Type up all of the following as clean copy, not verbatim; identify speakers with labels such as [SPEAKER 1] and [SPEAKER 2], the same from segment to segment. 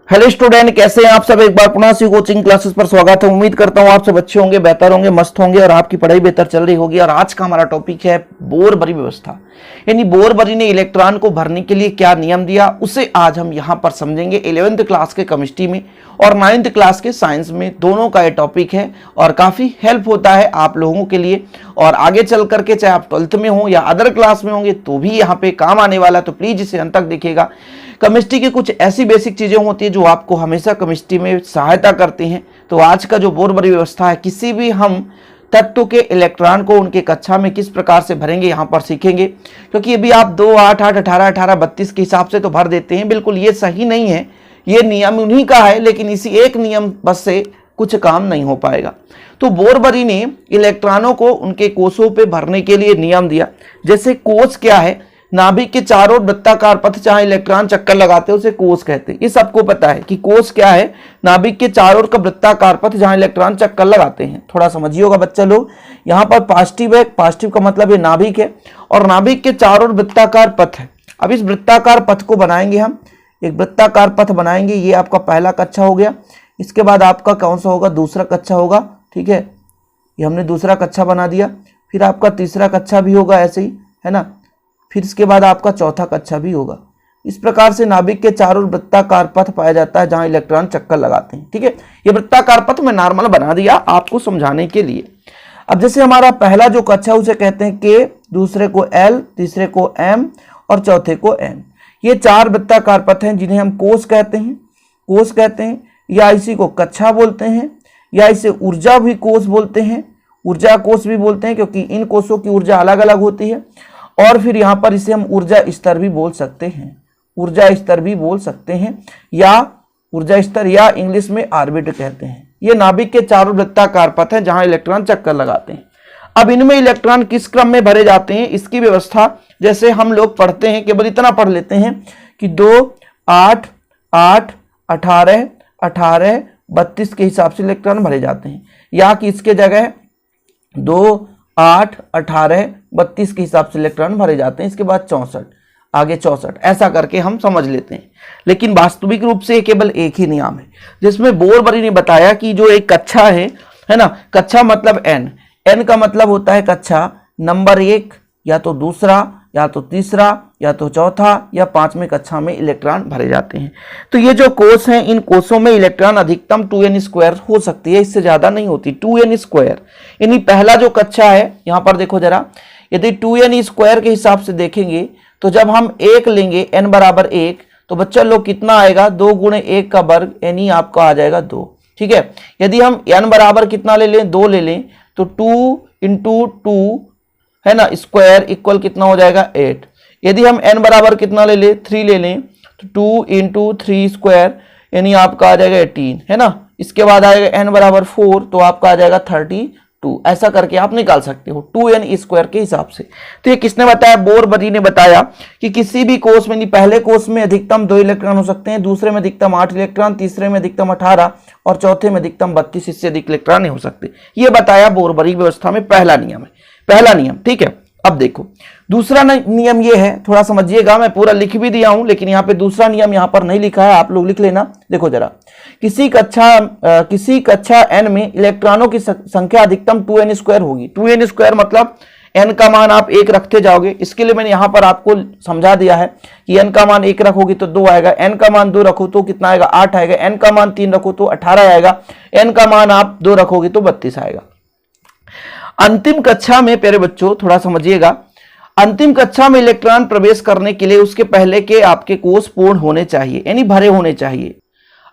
[SPEAKER 1] Hello student, कैसे हैं आप सब। एक बार पुनः से कोचिंग क्लासेस पर स्वागत है। उम्मीद करता हूं आप सब अच्छे होंगे, बेहतर होंगे, मस्त होंगे और आपकी पढ़ाई बेहतर चल रही होगी। और आज का हमारा टॉपिक है बोरबरी व्यवस्था, यानी बोरबरी ने इलेक्ट्रॉन को भरने के लिए क्या नियम दिया, उसे आज हम यहां पर समझेंगे। 11th क्लास के केमिस्ट्री में और 9th क्लास के साइंस में दोनों का ये टॉपिक है और काफी हेल्प होता है आप लोगों के लिए। और आगे चल करके चाहे आप 12th में हो या अदर क्लास में होंगे तो भी यहाँ पे काम आने वाला, तो प्लीज इसे अंत तक देखिएगा। केमिस्ट्री की कुछ ऐसी बेसिक चीजें होती है जो आपको हमेशा केमिस्ट्री में सहायता करती हैं। तो आज का जो बोरबरी व्यवस्था है, किसी भी हम तत्व के इलेक्ट्रॉन को उनके कक्षा में किस प्रकार से भरेंगे यहाँ पर सीखेंगे। क्योंकि अभी आप 2, 8, 8, 18, 18, 32 के हिसाब से तो भर देते हैं, बिल्कुल ये सही नहीं है। ये नियम उन्हीं का है, लेकिन इसी एक नियम बस से कुछ काम नहीं हो पाएगा। तो बोरबरी ने इलेक्ट्रॉनों को उनके कोषों पे भरने के लिए नियम दिया। जैसे कोष क्या है, नाभिक के चारों ओर वृत्ताकार पथ जहां इलेक्ट्रॉन चक्कर लगाते हैं उसे कोष कहते हैं। ये सबको पता है कि कोष क्या है, नाभिक के चारों ओर का वृत्ताकार पथ जहां इलेक्ट्रॉन चक्कर लगाते हैं। थोड़ा समझिएगा बच्चा लोग, यहाँ पर पॉजिटिव है, पॉजिटिव का मतलब ये नाभिक है और नाभिक के चारों ओर वृत्ताकार पथ है। अब इस वृत्ताकार पथ को बनाएंगे हम, एक वृत्ताकार पथ बनाएंगे। ये आपका पहला कक्षा हो गया। इसके बाद आपका कौन सा होगा, दूसरा कक्षा होगा। ठीक है, ये हमने दूसरा कक्षा बना दिया। फिर आपका तीसरा कक्षा भी होगा, ऐसे ही है ना। फिर इसके बाद आपका चौथा कक्षा भी होगा। इस प्रकार से नाभिक के चारों ओर वृत्ताकार पथ पाया जाता है जहां इलेक्ट्रॉन चक्कर लगाते हैं। ठीक है, ये वृत्ताकार पथ मैं नॉर्मल बना दिया आपको समझाने के लिए। अब जैसे हमारा पहला जो कक्षा उसे कहते हैं के, दूसरे को एल, तीसरे को एम और चौथे को एन। ये 4 वृत्ताकार पथ हैं जिन्हें हम कोष कहते हैं। कोष कहते हैं या इसी को कक्षा बोलते हैं या इसे ऊर्जा भी कोष बोलते हैं, ऊर्जा कोष भी बोलते हैं, क्योंकि इन कोषों की ऊर्जा अलग अलग होती है। और फिर यहाँ पर इसे हम ऊर्जा स्तर भी बोल सकते हैं, ऊर्जा स्तर भी बोल सकते हैं, या ऊर्जा स्तर या इंग्लिश में ऑर्बिट कहते हैं। ये नाभिक के चारों वृत्ताकार पथ हैं जहां इलेक्ट्रॉन चक्कर लगाते हैं। अब इनमें इलेक्ट्रॉन किस क्रम में भरे जाते हैं, इसकी व्यवस्था जैसे हम लोग पढ़ते हैं, केवल इतना पढ़ लेते हैं कि 2, 8, 8, 18, 18, 32 के हिसाब से इलेक्ट्रॉन भरे जाते हैं, या कि इसके जगह 2, 8, 18, 32 के हिसाब से इलेक्ट्रॉन भरे जाते हैं। इसके बाद 64, आगे 64, ऐसा करके हम समझ लेते हैं। लेकिन वास्तविक रूप से केवल एक ही नियम है, जिसमें बोरबरी ने बताया कि जो एक कक्षा है ना, कक्षा मतलब एन, एन का मतलब होता है कक्षा नंबर 1 या तो दूसरा या तो तीसरा या तो चौथा या 5वें कक्षा में इलेक्ट्रॉन भरे जाते हैं। तो ये जो कोष हैं, इन कोषों में इलेक्ट्रॉन अधिकतम 2n² हो सकती है, इससे ज्यादा नहीं होती। 2n², यानी पहला जो कक्षा है, यहां पर देखो जरा, यदि 2n² के हिसाब से देखेंगे तो जब हम 1 लेंगे, n बराबर 1, तो बच्चा लोग कितना आएगा, 2 × 1 का वर्ग, यानी आपका आ जाएगा 2। ठीक है, यदि हम n बराबर कितना ले लें, 2 ले लें, तो 2 × 2 है ना स्क्वायर इक्वल कितना हो जाएगा 8। यदि हम n बराबर कितना ले लें, 3 ले लें, तो 2 × 3 स्क्वायर, यानी आपका आ जाएगा 18, है ना। इसके बाद आएगा n बराबर 4, तो आपका आ जाएगा 32। ऐसा करके आप निकाल सकते हो 2n² के हिसाब से। तो ये किसने बताया, बोरबरी ने बताया कि किसी भी कोष में, पहले कोष में अधिकतम 2 इलेक्ट्रॉन हो सकते हैं, दूसरे में अधिकतम 8 इलेक्ट्रॉन, तीसरे में अधिकतम 18 और चौथे में अधिकतम 32, इससे अधिक इलेक्ट्रॉन नहीं हो सकते। ये बताया बोरबरी व्यवस्था में पहला नियम है, पहला नियम। ठीक है, अब देखो दूसरा नियम ये है, थोड़ा समझिएगा, मैं पूरा लिख भी दिया हूं, लेकिन यहाँ पे दूसरा नियम यहाँ पर नहीं लिखा है, आप लोग लिख लेना। देखो जरा, किसी कक्षा n में इलेक्ट्रॉनों की संख्या अधिकतम 2n² होगी। 2n² मतलब n का मान आप 1 रखते जाओगे। इसके लिए मैंने यहाँ पर आपको समझा दिया है कि n का मान 1 रखोगे तो 2 आएगा, n का मान 2 रखो तो कितना आएगा, 8 आएगा, n का मान 3 रखो तो 18 आएगा, n का मान आप 2 रखोगे तो 32 आएगा। अंतिम कक्षा में प्यारे बच्चों थोड़ा समझिएगा, अंतिम कक्षा में इलेक्ट्रॉन प्रवेश करने के लिए उसके पहले के आपके कोष पूर्ण होने चाहिए, यानी भरे होने चाहिए।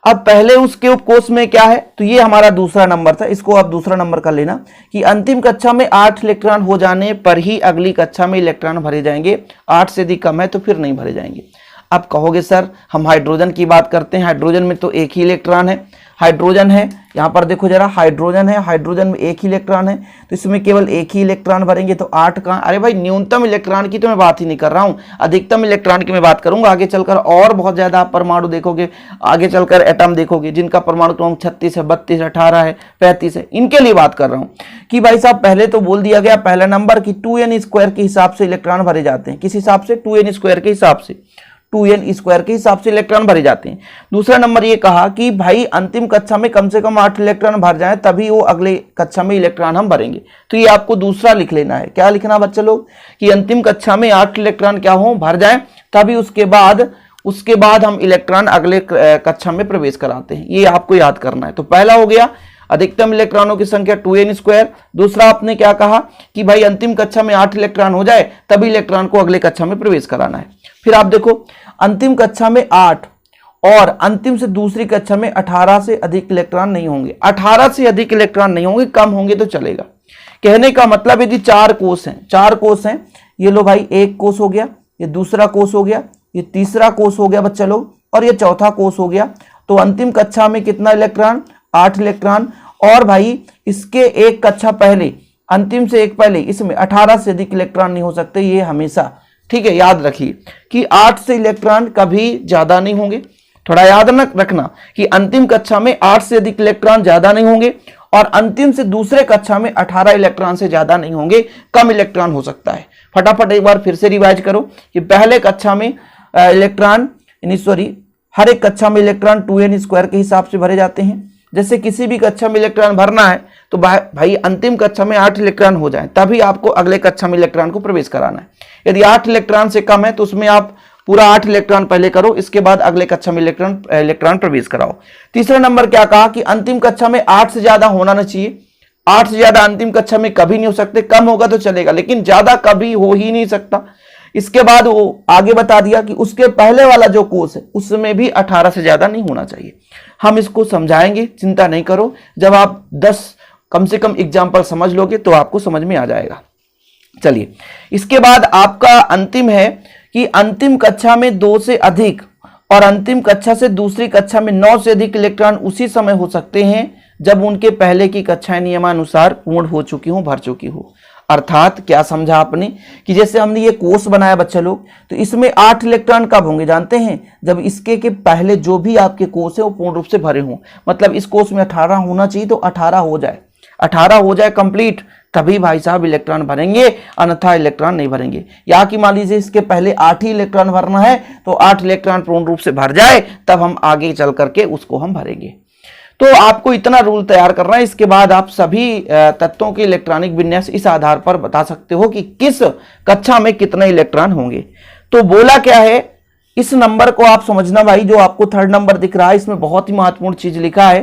[SPEAKER 1] अब पहले उसके उपकोष में क्या है, तो ये हमारा दूसरा नंबर था, इसको आप दूसरा नंबर कर लेना कि अंतिम कक्षा में 8 इलेक्ट्रॉन हो जाने पर ही अगली कक्षा में इलेक्ट्रॉन भरे जाएंगे। 8 से अधिक कम है तो फिर नहीं भरे जाएंगे। अब कहोगे सर हम हाइड्रोजन की बात करते हैं, हाइड्रोजन में तो एक ही इलेक्ट्रॉन है, हाइड्रोजन है, यहाँ पर देखो जरा हाइड्रोजन है, हाइड्रोजन में एक ही इलेक्ट्रॉन है, तो इसमें केवल एक ही इलेक्ट्रॉन भरेंगे तो 8 कहाँ। अरे भाई न्यूनतम इलेक्ट्रॉन की तो मैं बात ही नहीं कर रहा हूँ, अधिकतम इलेक्ट्रॉन की मैं बात करूंगा। आगे चलकर और बहुत ज्यादा आप परमाणु देखोगे, आगे चलकर एटम देखोगे जिनका परमाणु क्रमांक 36 है, 32, 18 है, 35 है, इनके लिए बात कर रहा हूँ कि भाई साहब पहले तो बोल दिया गया पहला नंबर की 2n² के हिसाब से इलेक्ट्रॉन भरे जाते हैं। किस हिसाब से, 2n² के हिसाब से। 2n² के हिसाब से इलेक्ट्रॉन भरे जाते हैं। दूसरा नंबर ये कहा कि भाई अंतिम कक्षा में कम से कम 8 इलेक्ट्रॉन भर जाए तभी वो अगले कक्षा में इलेक्ट्रॉन हम भरेंगे। तो ये आपको दूसरा लिख लेना है। क्या लिखना बच्चे लोग कि अंतिम कक्षा में 8 इलेक्ट्रॉन क्या हो भर जाए तभी उसके बाद हम इलेक्ट्रॉन अगले कक्षा में प्रवेश कराते हैं। ये आपको याद करना है। तो पहला हो गया अधिकतम इलेक्ट्रॉनों की संख्या 2n²। दूसरा आपने क्या कहा कि भाई अंतिम कक्षा में 8 इलेक्ट्रॉन हो जाए तभी इलेक्ट्रॉन को अगले कक्षा में प्रवेश कराना है। फिर आप देखो अंतिम कक्षा में 8 और अंतिम से दूसरी कक्षा में 18 से अधिक इलेक्ट्रॉन नहीं होंगे। 18 से अधिक इलेक्ट्रॉन नहीं होंगे, कम होंगे तो चलेगा। कहने का मतलब यदि 4 कोष हैं, ये लो भाई एक कोष हो गया, ये दूसरा कोष हो गया, ये तीसरा कोष हो गया बच्चा लोग, और ये चौथा कोष हो गया। तो अंतिम कक्षा में कितना इलेक्ट्रॉन? 8 इलेक्ट्रॉन। और भाई इसके एक कक्षा पहले, अंतिम से एक पहले, इसमें 18 से अधिक इलेक्ट्रॉन नहीं हो सकते, ये हमेशा। ठीक है, याद रखिए कि 8 से इलेक्ट्रॉन कभी ज्यादा नहीं होंगे। थोड़ा याद रखना कि अंतिम कक्षा में 8 से अधिक इलेक्ट्रॉन ज्यादा नहीं होंगे और अंतिम से दूसरे कक्षा में 18 इलेक्ट्रॉन से ज्यादा नहीं होंगे, कम इलेक्ट्रॉन हो सकता है। फटाफट एक बार फिर से रिवाइज करो कि पहले कक्षा में हर एक कक्षा में इलेक्ट्रॉन 2n² के हिसाब से भरे जाते हैं। जैसे किसी भी कक्षा में इलेक्ट्रॉन भरना है तो भाई अंतिम कक्षा में 8 इलेक्ट्रॉन हो जाए तभी आपको अगले कक्षा में इलेक्ट्रॉन को प्रवेश कराना है। यदि 8 इलेक्ट्रॉन से कम है तो उसमें आप पूरा 8 इलेक्ट्रॉन पहले करो, इसके बाद अगले कक्षा में इलेक्ट्रॉन प्रवेश कराओ। तीसरा नंबर क्या कहा कि अंतिम कक्षा में 8 से ज्यादा होना नहीं चाहिए। 8 से ज्यादा अंतिम कक्षा में कभी नहीं हो सकते, कम होगा तो चलेगा लेकिन ज्यादा कभी हो ही नहीं सकता। इसके बाद वो आगे बता दिया कि उसके पहले वाला जो कोर्स है उसमें भी 18 से ज्यादा नहीं होना चाहिए। हम इसको समझाएंगे, चिंता नहीं करो। जब आप 10 कम से कम एग्जाम्पल समझ लोगे तो आपको समझ में आ जाएगा। चलिए, इसके बाद आपका अंतिम है कि अंतिम कक्षा में 2 से अधिक और अंतिम कक्षा से दूसरी कक्षा में 9 से अधिक इलेक्ट्रॉन उसी समय हो सकते हैं जब उनके पहले की कक्षाएं नियमानुसार पूर्ण हो चुकी हो, भर चुकी हो। अर्थात क्या समझा आपने कि जैसे हमने ये कोष बनाया बच्चे लोग, तो इसमें 8 इलेक्ट्रॉन कब होंगे जानते हैं? जब इसके के पहले जो भी आपके कोष है वो पूर्ण रूप से भरे हों। मतलब इस कोष में 18 होना चाहिए तो 18 हो जाए, 18 हो जाए कंप्लीट, तभी भाई साहब इलेक्ट्रॉन भरेंगे, अन्यथा इलेक्ट्रॉन नहीं भरेंगे। या कि मान लीजिए इसके पहले 8 ही इलेक्ट्रॉन भरना है तो 8 इलेक्ट्रॉन पूर्ण रूप से भर जाए तब हम आगे चल करके उसको हम भरेंगे। तो आपको इतना रूल तैयार करना है। इसके बाद आप सभी तत्वों के इलेक्ट्रॉनिक विन्यास इस आधार पर बता सकते हो कि किस कक्षा में कितने इलेक्ट्रॉन होंगे। तो बोला क्या है, इस नंबर को आप समझना भाई, जो आपको 3rd नंबर दिख रहा है इसमें बहुत ही महत्वपूर्ण चीज लिखा है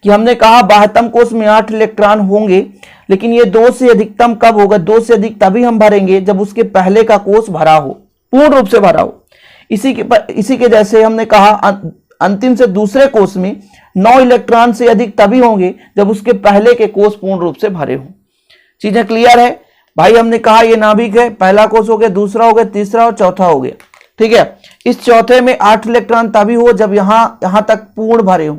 [SPEAKER 1] कि हमने कहा बाह्यतम कोष में 8 इलेक्ट्रॉन होंगे, लेकिन ये 2 से अधिकतम कब होगा? 2 से अधिक तभी हम भरेंगे जब उसके पहले का कोष भरा हो, पूर्ण रूप से भरा हो। इसी के जैसे हमने कहा अंतिम से दूसरे कोष में 9 इलेक्ट्रॉन से अधिक तभी होंगे जब उसके पहले के कोष पूर्ण रूप से भरे हों। चीजें क्लियर है भाई? हमने कहा ये नाभिक है, पहला कोष हो गया, दूसरा हो गया, तीसरा और चौथा हो गया। ठीक है, इस चौथे में 8 इलेक्ट्रॉन तभी हो जब यहां तक पूर्ण भरे हों।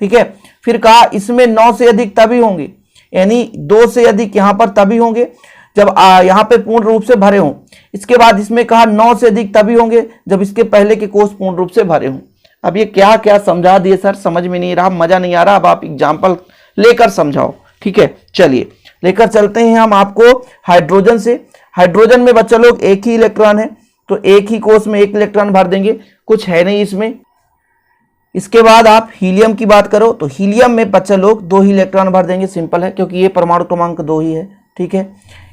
[SPEAKER 1] ठीक है, फिर कहा इसमें 9 से अधिक तभी होंगे, यानी 2 से अधिक यहां पर तभी होंगे जब यहां पे पूर्ण रूप से भरे हों। इसके बाद इसमें कहा 9 से अधिक तभी होंगे जब इसके पहले के कोष पूर्ण रूप से भरे हों। अब ये क्या क्या समझा दिए सर, समझ में नहीं रहा, मजा नहीं आ रहा, अब आप एग्जाम्पल लेकर समझाओ। ठीक है, चलिए लेकर चलते हैं हम आपको हाइड्रोजन से। हाइड्रोजन में बच्चा लोग एक ही इलेक्ट्रॉन है तो एक ही कोष में 1 इलेक्ट्रॉन भर देंगे, कुछ है नहीं इसमें। इसके बाद आप हीलियम की बात करो तो हीलियम में बच्चा लोग 2 ही इलेक्ट्रॉन भर देंगे, सिंपल है क्योंकि ये परमाणु क्रमांक 2 ही है। ठीक है,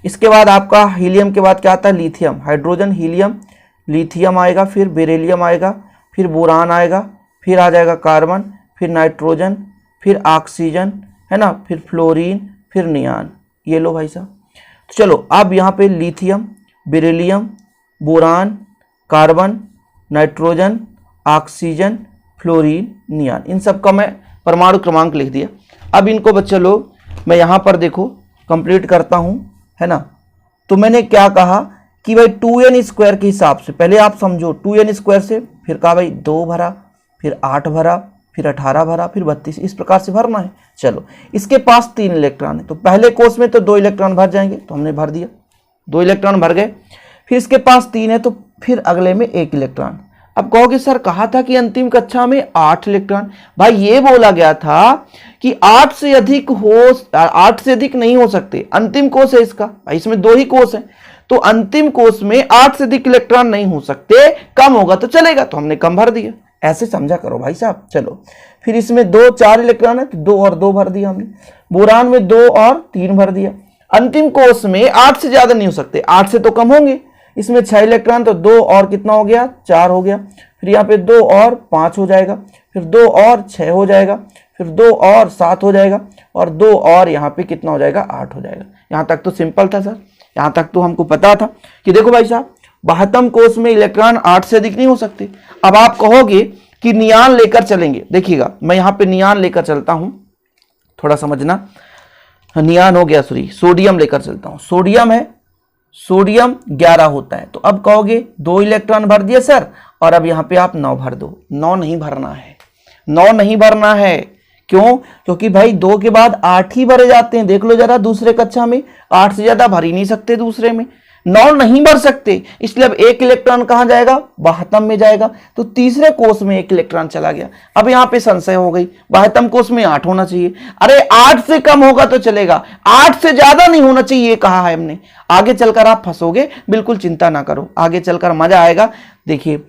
[SPEAKER 1] इसके बाद आपका हीलियम के बाद क्या आता है? लिथियम। हाइड्रोजन, हीलियम, लिथियम आएगा, फिर बेरिलियम आएगा, फिर बोरान आएगा, फिर आ जाएगा कार्बन, फिर नाइट्रोजन, फिर ऑक्सीजन, है ना, फिर फ्लोरीन, फिर नियान। ये लो भाई साहब। तो चलो अब यहाँ पे lithium, beryllium, boron, carbon, nitrogen, oxygen, fluorine, neon, इन सब का मैं परमाणु क्रमांक लिख दिया। अब इनको बच्चे लोग मैं यहाँ पर देखो कंप्लीट करता हूँ, है ना। तो मैंने क्या कहा कि भाई 2n² के हिसाब से, पहले आप समझो 2n² से, फिर कहा भाई 2 भरा, फिर 8 भरा, फिर 18 भरा, फिर 32, इस प्रकार से भरना है। चलो, इसके पास 3 इलेक्ट्रॉन है तो पहले कोष में तो 2 इलेक्ट्रॉन भर जाएंगे, तो हमने भर दिया, 2 इलेक्ट्रॉन भर गए। फिर इसके पास 3 है तो फिर अगले में 1 इलेक्ट्रॉन। अब कहोगे सर कहा था कि अंतिम कक्षा में 8 इलेक्ट्रॉन, भाई ये बोला गया था कि 8 से अधिक नहीं हो सकते, अंतिम कोष है इसका, भाई इसमें 2 ही कोष है तो अंतिम कोष में 8 से अधिक इलेक्ट्रॉन नहीं हो सकते, कम होगा तो चलेगा, तो हमने कम भर दिया। ऐसे समझा करो भाई साहब। चलो फिर इसमें 2 4 इलेक्ट्रॉन है तो 2 और 2 भर दिया हमने। बोरान में 2 और 3 भर दिया। अंतिम कोष में 8 से ज्यादा नहीं हो सकते, 8 से तो कम होंगे। इसमें 6 इलेक्ट्रॉन तो 2 और कितना हो गया, 4 हो गया। फिर यहाँ पे 2 और 5 हो जाएगा, फिर 2 और 6 हो जाएगा, फिर 2 और 7 हो जाएगा, और 2 और यहाँ पे कितना हो जाएगा, 8 हो जाएगा। यहाँ तक तो सिंपल था सर, यहाँ तक तो हमको पता था कि देखो भाई साहब 72 कोष में इलेक्ट्रॉन 8 से अधिक नहीं हो सकते। अब आप कहोगे कि नियान लेकर चलेंगे, देखिएगा मैं यहाँ पे नियान लेकर चलता हूँ, थोड़ा समझना। नियान हो गया, सॉरी सोडियम लेकर चलता हूँ। सोडियम है, सोडियम 11 होता है, तो अब कहोगे 2 इलेक्ट्रॉन भर दिए सर, और अब यहाँ पे आप 9 भर दो। 9 नहीं भरना है, 9 नहीं भरना है। क्यों? क्योंकि भाई 2 के बाद 8 ही भरे जाते हैं। देख लो जरा दूसरे कक्षा में 8 से ज्यादा भर ही नहीं सकते, दूसरे में 9 नहीं भर सकते। इसलिए अब 1 इलेक्ट्रॉन कहां जाएगा, 72 में जाएगा, तो तीसरे कोष में 1 इलेक्ट्रॉन चला गया। अब यहां पे संशय हो गई, 72 कोष में 8 होना चाहिए। अरे 8 से कम होगा तो चलेगा, 8 से ज्यादा नहीं होना चाहिए, ये कहा है हमने। आगे चलकर आप फंसोगे, बिल्कुल चिंता ना करो, आगे चलकर मजा आएगा। देखिए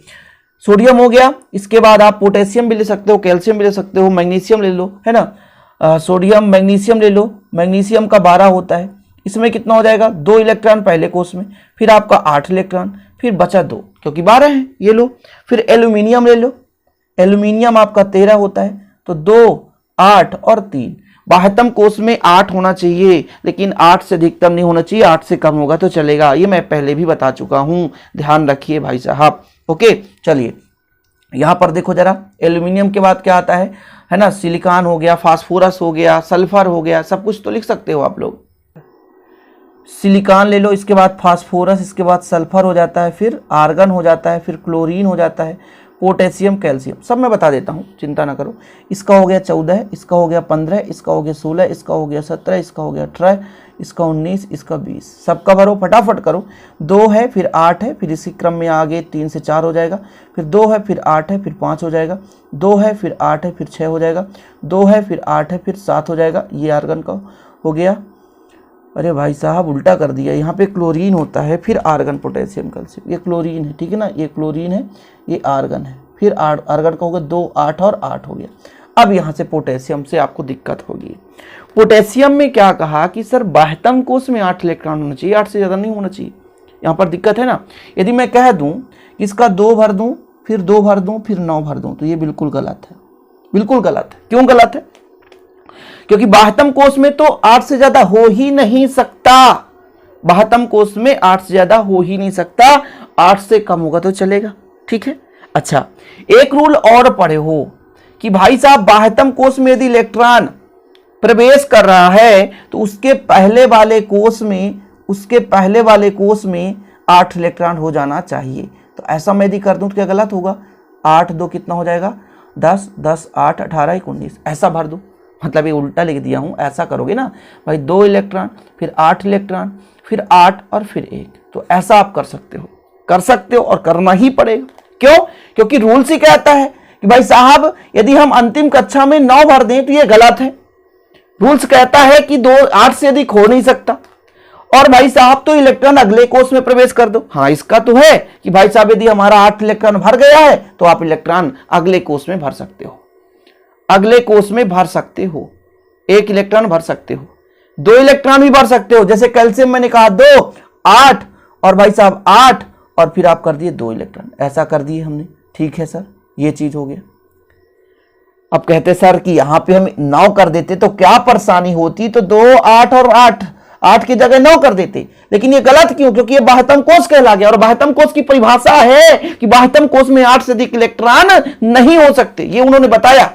[SPEAKER 1] सोडियम हो गया, इसके बाद आप पोटेशियम भी ले सकते हो, कैल्शियम भी ले सकते हो, मैग्नीशियम ले लो, है ना। सोडियम मैग्नीशियम ले लो, मैग्नीशियम का 12 होता है। इसमें कितना हो जाएगा, 2 इलेक्ट्रॉन पहले कोष में, फिर आपका 8 इलेक्ट्रॉन, फिर बचा 2 क्योंकि 12 है, ये लो। फिर एल्यूमिनियम ले लो, एल्यूमिनियम आपका 13 होता है, तो 2 8 और 3। 72 कोष में 8 होना चाहिए, लेकिन 8 से अधिकतम नहीं होना चाहिए, 8 से कम होगा तो चलेगा। ये मैं पहले भी बता चुका हूं, ध्यान रखिए भाई साहब। ओके चलिए यहां पर देखो जरा, एल्यूमिनियम के बाद क्या आता है ना, सिलिकॉन हो गया, फास्फोरस हो गया, सल्फर हो गया, सब कुछ तो लिख सकते हो आप लोग। सिलिकॉन ले लो, इसके बाद फास्फोरस, इसके बाद सल्फर हो जाता है, फिर आर्गन हो जाता है, फिर क्लोरीन हो जाता है, पोटेशियम, कैल्शियम, सब मैं बता देता हूँ, चिंता ना करो। इसका हो गया 14, इसका हो गया 15, इसका हो गया 16, इसका हो गया 17, इसका हो गया 18, इसका 19, इसका 20। सबका भरो, फटाफट करो। 2 है, फिर 8 है, फिर इसी क्रम में आगे 3 से 4 हो जाएगा, फिर 2 है, फिर 8 है, फिर 5 हो जाएगा, 2 है, फिर 8 है, फिर 6 हो जाएगा, 2 है, फिर 8 है, फिर 7 हो जाएगा। ये आर्गन का हो गया। अरे भाई साहब उल्टा कर दिया, यहाँ पे क्लोरीन होता है, फिर आर्गन, पोटेशियम, कैल्शियम, ये क्लोरीन है, ठीक है ना, ये क्लोरीन है, ये आर्गन है, फिर आर्गन का होगा 2 8 और 8 हो गया। अब यहाँ से पोटेशियम से आपको दिक्कत होगी। पोटेशियम में क्या कहा कि सर 72 कोष में 8 इलेक्ट्रॉन होना चाहिए, 8 से ज़्यादा नहीं होना चाहिए। यहाँ पर दिक्कत है ना। यदि मैं कह दूँ कि इसका 2 भर दूँ, फिर 2 भर दूँ, फिर 9 भर दूँ, तो ये बिल्कुल गलत है, बिल्कुल गलत है। क्यों गलत है? क्योंकि 72 कोष में तो 8 से ज्यादा हो ही नहीं सकता। 72 कोष में 8 से ज्यादा हो ही नहीं सकता, 8 से कम होगा तो चलेगा, ठीक है। अच्छा एक रूल और पढ़े हो कि भाई साहब 72 कोष में यदि इलेक्ट्रॉन प्रवेश कर रहा है तो उसके पहले वाले कोष में 8 इलेक्ट्रॉन हो जाना चाहिए। तो ऐसा मैं यदि कर दूं तो क्या गलत होगा? 8 2 कितना हो जाएगा? 10 10 8 18 19, ऐसा भर दो। मतलब ये उल्टा लिख दिया हूं, ऐसा करोगे ना भाई, 2 इलेक्ट्रॉन, फिर 8 इलेक्ट्रॉन, फिर 8 और फिर 1। तो ऐसा आप कर सकते हो और करना ही पड़ेगा। क्यों? क्योंकि रूल्स ही कहता है कि भाई साहब यदि हम अंतिम कक्षा में 9 भर दें तो ये गलत है। रूल्स कहता है कि 8 से अधिक हो नहीं सकता। और भाई साहब तो इलेक्ट्रॉन अगले कोष में प्रवेश कर दो। हाँ इसका तो है कि भाई साहब यदि हमारा 8 इलेक्ट्रॉन भर गया है तो आप इलेक्ट्रॉन अगले कोष में भर सकते हो, अगले कोष में भर सकते हो, 1 इलेक्ट्रॉन भर सकते हो, 2 इलेक्ट्रॉन भी भर सकते हो। जैसे कैल्शियम मैंने कहा 2 8 और भाई साहब 8 और फिर आप कर दिए 2 इलेक्ट्रॉन, ऐसा कर दिए हमने। ठीक है सर, ये चीज हो गया। अब कहते सर कि यहां पे हम 9 कर देते तो क्या परेशानी होती, तो 2 8 और 8 की जगह 9 कर देते। लेकिन ये गलत क्यों? क्योंकि ये 72 कोष कहला गया और 72 कोष की परिभाषा है कि 72 कोष में 8 से अधिक इलेक्ट्रॉन नहीं हो सकते। ये उन्होंने बताया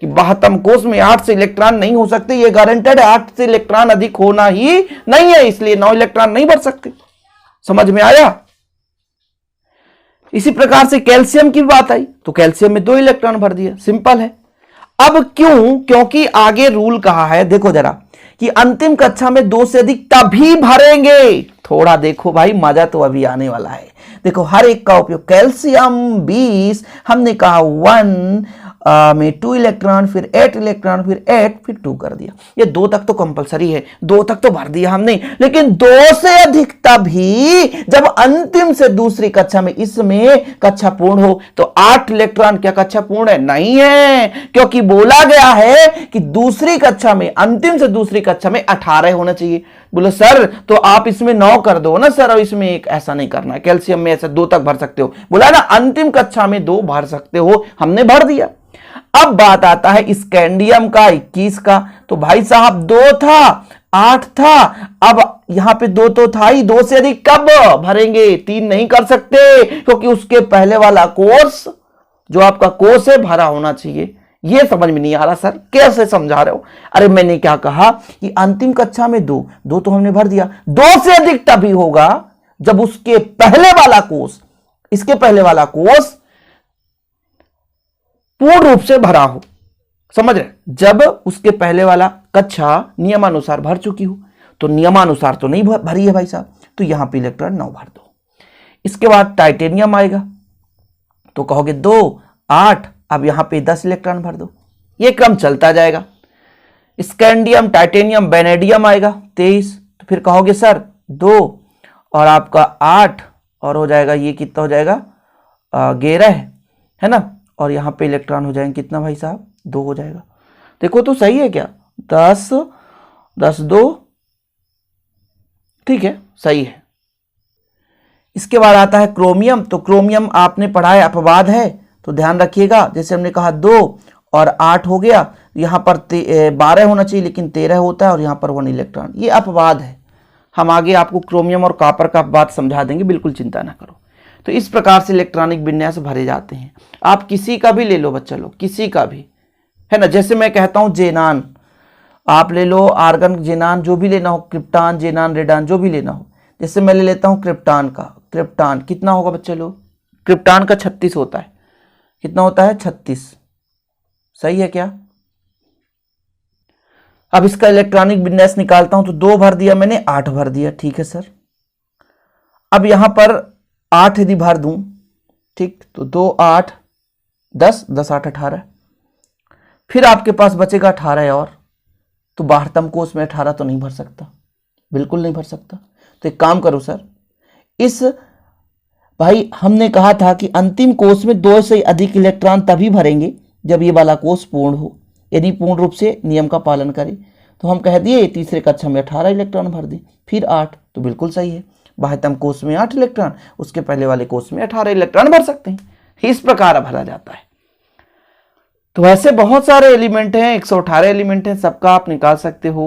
[SPEAKER 1] कि 72 कोष में 8 से इलेक्ट्रॉन नहीं हो सकते, ये गारंटेड है, 8 से इलेक्ट्रॉन अधिक होना ही नहीं है, इसलिए 9 इलेक्ट्रॉन नहीं भर सकते। समझ में आया? इसी प्रकार से कैल्शियम की बात आई तो कैल्शियम में 2 इलेक्ट्रॉन भर दिया, सिंपल है। अब क्यों? क्योंकि आगे रूल कहा है, देखो जरा, कि अंतिम कक्षा में 2 से अधिक तभी भरेंगे। थोड़ा देखो भाई, मजा तो अभी आने वाला है। देखो हर एक का उपयोग, कैल्शियम 20, हमने कहा 1, में 2 इलेक्ट्रॉन, फिर 8 इलेक्ट्रॉन, फिर 8, फिर 2 कर दिया। ये 2 तक तो कंपलसरी है, 2 तक तो भर दिया हमने, लेकिन 2 से अधिक तभी जब अंतिम से दूसरी कक्षा में इसमें कक्षा पूर्ण हो। तो 8 इलेक्ट्रॉन क्या कक्षा पूर्ण है? नहीं है, क्योंकि बोला गया है कि दूसरी कक्षा में, अंतिम से दूसरी कक्षा में 18 होना चाहिए। बोले सर तो आप इसमें 9 कर दो ना सर, और इसमें 1, ऐसा नहीं करना है। कैल्शियम में ऐसा 2 तक भर सकते हो, बोला ना अंतिम कक्षा में 2 भर सकते हो, हमने भर दिया। अब बात आता है स्कैंडियम का 21 का। तो भाई साहब 2 था, 8 था, अब यहां पे 2 तो था ही, 2 से अधिक कब भरेंगे? 3 नहीं कर सकते, क्योंकि उसके पहले वाला कोर्स जो आपका कोर्स है भरा होना चाहिए। ये समझ में नहीं आ रहा सर, कैसे समझा रहे हो? अरे मैंने क्या कहा कि अंतिम कक्षा में 2 तो हमने भर दिया, 2 से अधिक तभी होगा जब उसके पहले वाला कोर्स, इसके पहले वाला कोर्स पूर्ण रूप से भरा हो। समझ रहे? जब उसके पहले वाला कक्षा नियमानुसार भर चुकी हो, तो नियमानुसार तो नहीं भरी है भाई साहब, तो यहां पे इलेक्ट्रॉन 9 भर दो। इसके बाद टाइटेनियम आएगा, तो कहोगे 2, 8, अब यहां पे 10 इलेक्ट्रॉन भर दो। ये क्रम चलता जाएगा। स्कैंडियम, टाइटेनियम, वेनेडियम आएगा 23, तो फिर कहोगे सर 2 और आपका 8 और हो जाएगा, ये कितना हो जाएगा 11 है ना, और यहां पे इलेक्ट्रॉन हो जाएंगे कितना भाई साहब? 2 हो जाएगा। देखो तो सही है क्या? 10, 10, 2, ठीक है, सही है। इसके बाद आता है क्रोमियम। तो क्रोमियम आपने पढ़ा है, अपवाद है, तो ध्यान रखिएगा। जैसे हमने कहा 2 और 8 हो गया, यहां पर 12 होना चाहिए, लेकिन 13 होता है, और यहां पर 1 इलेक्ट्रॉन, ये अपवाद है। हम आगे आपको क्रोमियम और कॉपर का बात समझा देंगे, बिल्कुल चिंता ना करो। तो इस प्रकार से इलेक्ट्रॉनिक विन्यास भरे जाते हैं। आप किसी का भी ले लो बच्चा लोग, किसी का भी, है ना। जैसे मैं कहता हूं जेनान, आप ले लो, आर्गन, जेनान, जो भी लेना हो, क्रिप्टान, जेनान, रेडान, जो भी लेना हो। जैसे मैं ले लेता हूं क्रिप्टान का। क्रिप्टान कितना होगा बच्चे लोग? क्रिप्टान का 36 होता है। कितना होता है? 36। सही है क्या? अब इसका इलेक्ट्रॉनिक विन्यास निकालता हूं, तो 2 भर दिया मैंने, 8 भर दिया, ठीक है सर। अब यहां पर 8 यदि भर दूं, ठीक, तो 2, 8, 10, 10, 8, 18, फिर आपके पास बचेगा 18 और, तो बाहरतम कोष में 18 तो नहीं भर सकता, बिल्कुल नहीं भर सकता। तो एक काम करो सर, इस भाई हमने कहा था कि अंतिम कोष में 2 से अधिक इलेक्ट्रॉन तभी भरेंगे जब ये वाला कोष पूर्ण हो, यानी पूर्ण रूप से नियम का पालन करे। तो हम कह दिए तीसरे कक्षा में 18 इलेक्ट्रॉन भर दें, फिर 8, तो बिल्कुल सही है। बाह्यतम कोष में 8 इलेक्ट्रॉन, उसके पहले वाले कोष में 18 इलेक्ट्रॉन भर सकते हैं। इस प्रकार भरा जाता है। तो ऐसे बहुत सारे एलिमेंट हैं, 118 एलिमेंट हैं, सबका आप निकाल सकते हो।